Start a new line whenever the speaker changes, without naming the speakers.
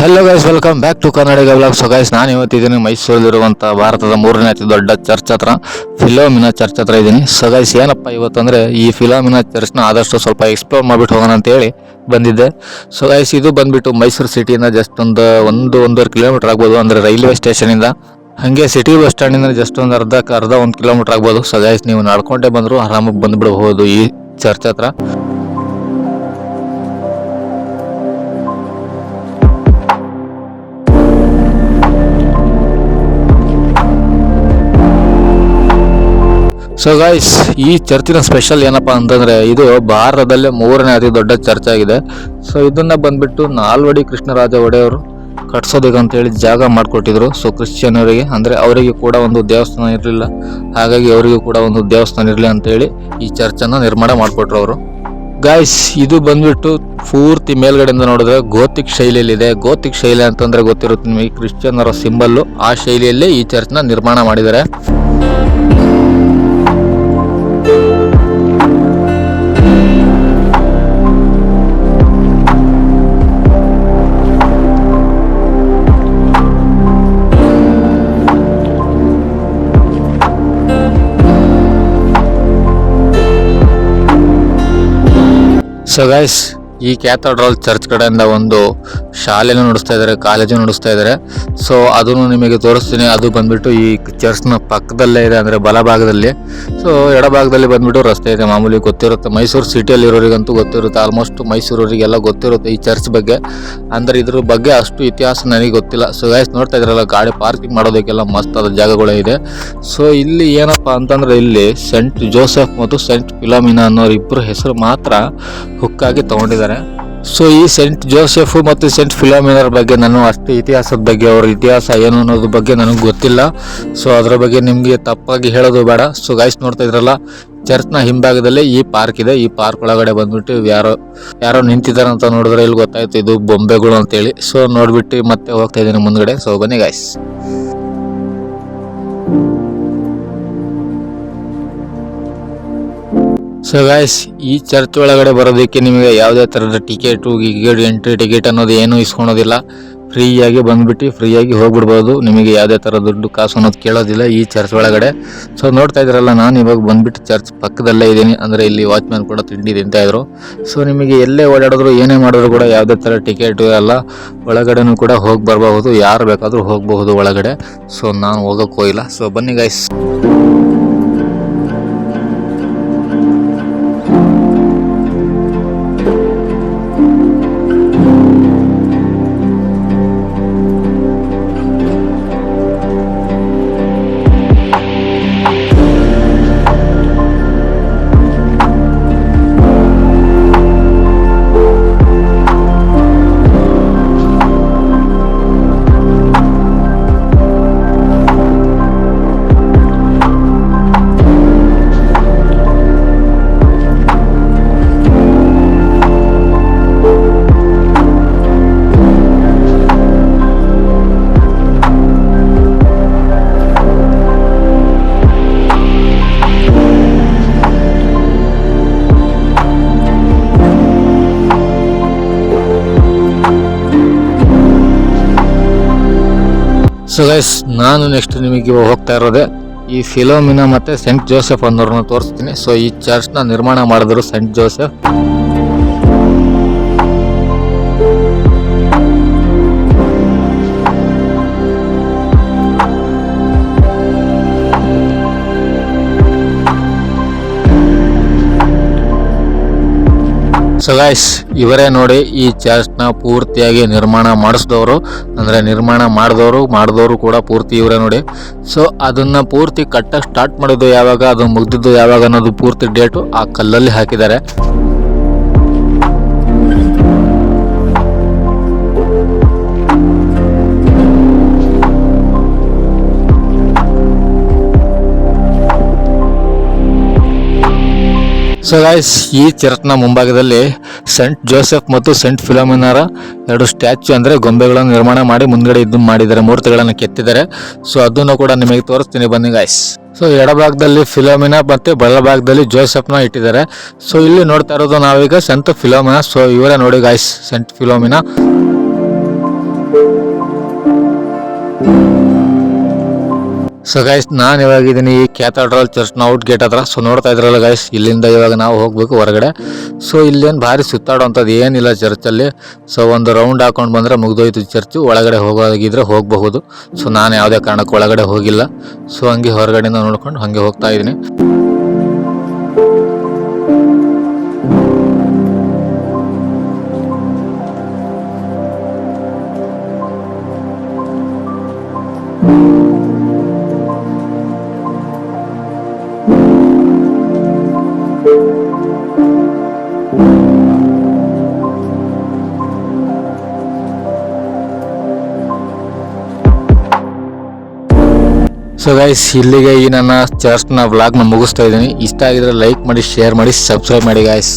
Hello guys, welcome back to Kannadiga vlog. So guys, ನಾನು ಇವತ್ತಿದ್ದೀನಿ ಮೈಸೂರಲ್ಲಿರುವಂಥ ಭಾರತದ 3ನೇ ಅತಿ ದೊಡ್ಡ ಚರ್ಚ್ ಹತ್ರ, ಫಿಲೋಮಿನಾ ಚರ್ಚ್ ಹತ್ರ ಇದ್ದೀನಿ. ಸೊ ಗೈಸ್, ಏನಪ್ಪ ಇವತ್ತಂದರೆ ಈ ಫಿಲೋಮಿನಾ ಚರ್ಚ್ನ ಆದಷ್ಟು ಸ್ವಲ್ಪ ಎಕ್ಸ್ಪ್ಲೋರ್ ಮಾಡಿಬಿಟ್ಟು ಹೋಗೋಣ ಅಂತೇಳಿ ಬಂದಿದ್ದೆ. ಸೊ ಗೈಸ್, ಇದು ಬಂದುಬಿಟ್ಟು ಮೈಸೂರು ಸಿಟಿಯಿಂದ ಜಸ್ಟ್ ಒಂದೂವರೆ ಕಿಲೋಮೀಟರ್ ಆಗ್ಬೋದು, ಅಂದರೆ ರೈಲ್ವೆ ಸ್ಟೇಷನಿಂದ. ಹಾಗೆ ಸಿಟಿ ಬಸ್ ಸ್ಟ್ಯಾಂಡಿಂದ ಜಸ್ಟ್ ಒಂದು ಅರ್ಧ 1 ಕಿಲೋಮೀಟರ್ ಆಗ್ಬೋದು. ಸೊ ಗೈಸ್, ನೀವು ನಡ್ಕೊಂಡೇ ಬಂದರೂ ಆರಾಮಾಗಿ ಬಂದುಬಿಡಬಹುದು ಈ ಚರ್ಚ್ ಹತ್ರ. ಸೊ ಗೈಸ್, ಈ ಚರ್ಚಿನ ಸ್ಪೆಷಲ್ ಏನಪ್ಪ ಅಂತಂದರೆ ಇದು ಭಾರತದಲ್ಲೇ 3ನೇ ಅತಿ ದೊಡ್ಡ ಚರ್ಚ್ ಆಗಿದೆ. ಸೊ ಇದನ್ನು ಬಂದುಬಿಟ್ಟು ನಾಲ್ವಡಿ ಕೃಷ್ಣರಾಜ ಒಡೆಯವರು ಕಟ್ಸೋದಕ್ಕಂತೇಳಿ ಜಾಗ ಮಾಡಿಕೊಟ್ಟಿದ್ರು. ಸೊ ಕ್ರಿಶ್ಚಿಯನರಿಗೆ, ಅಂದರೆ ಅವರಿಗೆ ಕೂಡ ಒಂದು ದೇವಸ್ಥಾನ ಇರಲಿಲ್ಲ, ಹಾಗಾಗಿ ಅವರಿಗೂ ಕೂಡ ಒಂದು ದೇವಸ್ಥಾನ ಇರಲಿ ಅಂತೇಳಿ ಈ ಚರ್ಚನ್ನು ನಿರ್ಮಾಣ ಮಾಡಿಕೊಟ್ರು ಅವರು. ಗೈಸ್, ಇದು ಬಂದ್ಬಿಟ್ಟು ಪೂರ್ತಿ ಮೇಲ್ಗಡೆಯಿಂದ ನೋಡಿದ್ರೆ ಗೋತಿಕ್ ಶೈಲಿಯಲ್ಲಿದೆ. ಗೋತಿಕ್ ಶೈಲಿ ಅಂತಂದರೆ ಗೊತ್ತಿರುತ್ತೆ ನಿಮಗೆ, ಕ್ರಿಶ್ಚಿಯನ್ನರ ಸಿಂಬಲ್ಲು. ಆ ಶೈಲಿಯಲ್ಲೇ ಈ ಚರ್ಚ್ನ ನಿರ್ಮಾಣ ಮಾಡಿದ್ದಾರೆ. ಸೊ ಗೈಸ್, ಈ ಕ್ಯಾಥಡ್ರಲ್ ಚರ್ಚ್ ಕಡೆಯಿಂದ ಒಂದು ಶಾಲೆನೂ ನಡೆಸ್ತಾ ಇದ್ದಾರೆ, ಕಾಲೇಜು ನಡೆಸ್ತಾ ಇದ್ದಾರೆ. ಸೊ ಅದನ್ನು ನಿಮಗೆ ತೋರಿಸ್ತೀನಿ. ಅದು ಬಂದ್ಬಿಟ್ಟು ಈ ಚರ್ಚ್ನ ಪಕ್ಕದಲ್ಲೇ ಇದೆ, ಅಂದರೆ ಬಲಭಾಗದಲ್ಲಿ. ಸೊ ಎಡಭಾಗದಲ್ಲಿ ಬಂದ್ಬಿಟ್ಟು ರಸ್ತೆ ಇದೆ. ಮಾಮೂಲಿ ಗೊತ್ತಿರುತ್ತೆ, ಮೈಸೂರು ಸಿಟಿಯಲ್ಲಿರೋರಿಗಂತೂ ಗೊತ್ತಿರುತ್ತೆ, ಆಲ್ಮೋಸ್ಟ್ ಮೈಸೂರವರಿಗೆಲ್ಲ ಗೊತ್ತಿರುತ್ತೆ ಈ ಚರ್ಚ್ ಬಗ್ಗೆ. ಅಂದರೆ ಇದ್ರ ಬಗ್ಗೆ ಅಷ್ಟು ಇತಿಹಾಸ ನನಗೆ ಗೊತ್ತಿಲ್ಲ. ಸೊ ಗೈಸ್, ನೋಡ್ತಾ ಇದ್ರಲ್ಲ, ಗಾಡಿ ಪಾರ್ಕಿಂಗ್ ಮಾಡೋದಕ್ಕೆಲ್ಲ ಮಸ್ತ್ ಆದ ಜಾಗಗಳು ಇದೆ. ಸೊ ಇಲ್ಲಿ ಏನಪ್ಪ ಅಂತಂದರೆ, ಇಲ್ಲಿ ಸೆಂಟ್ ಜೋಸೆಫ್ ಮತ್ತು ಸೆಂಟ್ ಫಿಲೋಮಿನಾ ಅನ್ನೋರು ಇಬ್ಬರು ಹೆಸರು ಮಾತ್ರ ಹುಕ್ಕಾಗಿ ತೊಗೊಂಡಿದ್ದಾರೆ. ಸೊ ಈ ಸೆಂಟ್ ಜೋಸೆಫ್ ಮತ್ತು ಸೆಂಟ್ ಫಿಲೋಮಿನರ ಬಗ್ಗೆ ನಾನು ಅಷ್ಟು ಇತಿಹಾಸದ ಬಗ್ಗೆ, ಅವ್ರ ಇತಿಹಾಸ ಏನು ಅನ್ನೋದ್ರ ಬಗ್ಗೆ ನನಗೆ ಗೊತ್ತಿಲ್ಲ. ಸೊ ಅದರ ಬಗ್ಗೆ ನಿಮಗೆ ತಪ್ಪಾಗಿ ಹೇಳೋದು ಬೇಡ. ಸೊ ಗೈಸ್, ನೋಡ್ತಾ ಇದ್ರಲ್ಲ, ಚರ್ಚ್ನ ಹಿಂಭಾಗದಲ್ಲೇ ಈ ಪಾರ್ಕ್ ಇದೆ. ಈ ಪಾರ್ಕ್ ಒಳಗಡೆ ಬಂದ್ಬಿಟ್ಟು ಯಾರೋ ನಿಂತಿದ್ದಾರೆ ಅಂತ ನೋಡಿದ್ರೆ ಇಲ್ಲಿ ಗೊತ್ತಾಯ್ತು ಇದು ಬೊಂಬೆಗಳು ಅಂತೇಳಿ. ಸೊ ನೋಡ್ಬಿಟ್ಟು ಮತ್ತೆ ಹೋಗ್ತಾ ಇದ್ದೀನಿ ಮುಂದ್ಗಡೆ. ಸೊ ಬನ್ನಿ ಗೈಸ್. ಸೊ ಗೈಸ್, ಈ ಚರ್ಚ್ ಒಳಗಡೆ ಬರೋದಕ್ಕೆ ನಿಮಗೆ ಯಾವುದೇ ಥರದ ಎಂಟ್ರಿ ಟಿಕೆಟ್ ಅನ್ನೋದು ಏನೂ ಇಸ್ಕೊಳೋದಿಲ್ಲ. ಫ್ರೀಯಾಗಿ ಬಂದ್ಬಿಟ್ಟು ಫ್ರೀಯಾಗಿ ಹೋಗ್ಬಿಡ್ಬೋದು. ನಿಮಗೆ ಯಾವುದೇ ಥರ ದುಡ್ಡು ಕಾಸು ಅನ್ನೋದು ಕೇಳೋದಿಲ್ಲ ಈ ಚರ್ಚ್ ಒಳಗಡೆ. ಸೊ ನೋಡ್ತಾ ಇದ್ರಲ್ಲ, ನಾನು ಇವಾಗ ಬಂದ್ಬಿಟ್ಟು ಚರ್ಚ್ ಪಕ್ಕದಲ್ಲೇ ಇದ್ದೀನಿ. ಅಂದರೆ ಇಲ್ಲಿ ವಾಚ್ಮ್ಯಾನ್ ಕೂಡ ತಿಂಡಿ ತಿಂತಾಯಿದ್ರು. ಸೊ ನಿಮಗೆ ಎಲ್ಲೇ ಓಡಾಡಿದ್ರು ಏನೇ ಮಾಡಿದ್ರು ಕೂಡ ಯಾವುದೇ ಥರ ಟಿಕೆಟು ಎಲ್ಲ, ಒಳಗಡೆನೂ ಕೂಡ ಹೋಗಿ ಬರಬಹುದು, ಯಾರು ಬೇಕಾದರೂ ಹೋಗಬಹುದು ಒಳಗಡೆ. ಸೊ ನಾನು ಹೋಗೋಕ್ಕೆ ಹೋಗಿಲ್ಲ. ಸೊ ಬನ್ನಿ ಗೈಸ್. ಸೊ ಗೈಸ್, ನಾನು ನೆಕ್ಸ್ಟ್ ನಿಮಗೆ ಹೋಗ್ತಾ ಇರೋದೆ ಈ ಫಿಲೋಮಿನಾ ಮತ್ತು ಸೆಂಟ್ ಜೋಸೆಫ್ ಅನ್ನೋರನ್ನ ತೋರಿಸ್ತೀನಿ. ಸೊ ಈ ಚರ್ಚ್ನ ನಿರ್ಮಾಣ ಮಾಡಿದ್ರು ಸೆಂಟ್ ಜೋಸೆಫ್. ಸೊ ಗೈಸ್, ಇವರೇ ನೋಡಿ ಈ ಚರ್ಚ್ನ ಪೂರ್ತಿಯಾಗಿ ನಿರ್ಮಾಣ ಮಾಡಿಸಿದವರು, ಅಂದರೆ ನಿರ್ಮಾಣ ಮಾಡಿದವರು ಕೂಡ ಪೂರ್ತಿ ಇವರೇ ನೋಡಿ. ಸೊ ಅದನ್ನು ಪೂರ್ತಿ ಕಟ್ಟಕ್ಕೆ ಸ್ಟಾರ್ಟ್ ಮಾಡೋದು ಯಾವಾಗ, ಅದು ಮುಗ್ದಿದ್ದು ಯಾವಾಗ ಅನ್ನೋದು ಪೂರ್ತಿ ಡೇಟು ಆ ಕಲ್ಲಲ್ಲಿ ಹಾಕಿದ್ದಾರೆ. ಸೊ ಗೈಸ್, ಈ ಚರ್ಚ್ನ ಮುಂಭಾಗದಲ್ಲಿ ಸೆಂಟ್ ಜೋಸೆಫ್ ಮತ್ತು ಸೆಂಟ್ ಫಿಲೋಮಿನಾರ 2 ಸ್ಟ್ಯಾಚ್ಯೂ ಅಂದರೆ ಗೊಂಬೆಗಳನ್ನು ನಿರ್ಮಾಣ ಮಾಡಿ ಮುಂದ್ಗಡೆ ಇದು ಮಾಡಿದ್ದಾರೆ, ಮೂರ್ತಿಗಳನ್ನು ಕೆತ್ತಿದ್ದಾರೆ. ಸೊ ಅದನ್ನು ಕೂಡ ನಿಮಗೆ ತೋರಿಸ್ತೀನಿ ಬನ್ನಿ ಗೈಸ್. ಸೊ ಎಡಭಾಗದಲ್ಲಿ ಫಿಲೋಮಿನಾ ಮತ್ತು ಬಲಭಾಗದಲ್ಲಿ ಜೋಸೆಫ್ನ ಇಟ್ಟಿದ್ದಾರೆ. ಸೊ ಇಲ್ಲಿ ನೋಡ್ತಾ ಇರೋದು ನಾವೀಗ ಸೆಂಟ್ ಫಿಲೋಮಿನಾ. ಸೊ ಇವರೇ ನೋಡಿ guys, Saint Philomena. So guys ನಾನು ಇವಾಗ ಇದೀನಿ ಈ ಕ್ಯಾಥಡ್ರಲ್ ಚರ್ಚ್ನ ಔಟ್ ಗೇಟ್ ಹತ್ರ. ಸೊ ನೋಡ್ತಾ ಇದ್ರಲ್ಲ ಗೈಸ್, ಇಲ್ಲಿಂದ ಇವಾಗ ನಾವು ಹೋಗ್ಬೇಕು ಹೊರಗಡೆ. ಸೊ ಇಲ್ಲೇನು ಭಾರಿ ಸುತ್ತಾಡುವಂಥದ್ದು ಏನಿಲ್ಲ ಚರ್ಚಲ್ಲಿ. ಸೊ ಒಂದು ರೌಂಡ್ ಹಾಕೊಂಡು ಬಂದರೆ ಮುಗ್ದೋಯ್ತು ಚರ್ಚು. ಒಳಗಡೆ ಹೋಗೋಗಿದ್ರೆ ಹೋಗಬಹುದು. ಸೊ ನಾನು ಯಾವುದೇ ಕಾರಣಕ್ಕೂ ಒಳಗಡೆ ಹೋಗಿಲ್ಲ. ಸೊ ಹಂಗೆ ಹೊರಗಡೆಯಿಂದ ನೋಡ್ಕೊಂಡು ಹಂಗೆ ಹೋಗ್ತಾ ಇದ್ದೀನಿ. ಸೊ ಗೈಸ್, ಇಲ್ಲಿಗೆ ಈ ನನ್ನ ಚರ್ಚ್ನ ವ್ಲಾಗ್ನ ಮುಗಿಸ್ತಾ ಇದ್ದೀನಿ. ಇಷ್ಟ ಆಗಿದ್ರೆ ಲೈಕ್ ಮಾಡಿ, ಶೇರ್ ಮಾಡಿ, ಸಬ್ಸ್ಕ್ರೈಬ್ ಮಾಡಿ ಗೈಸ್.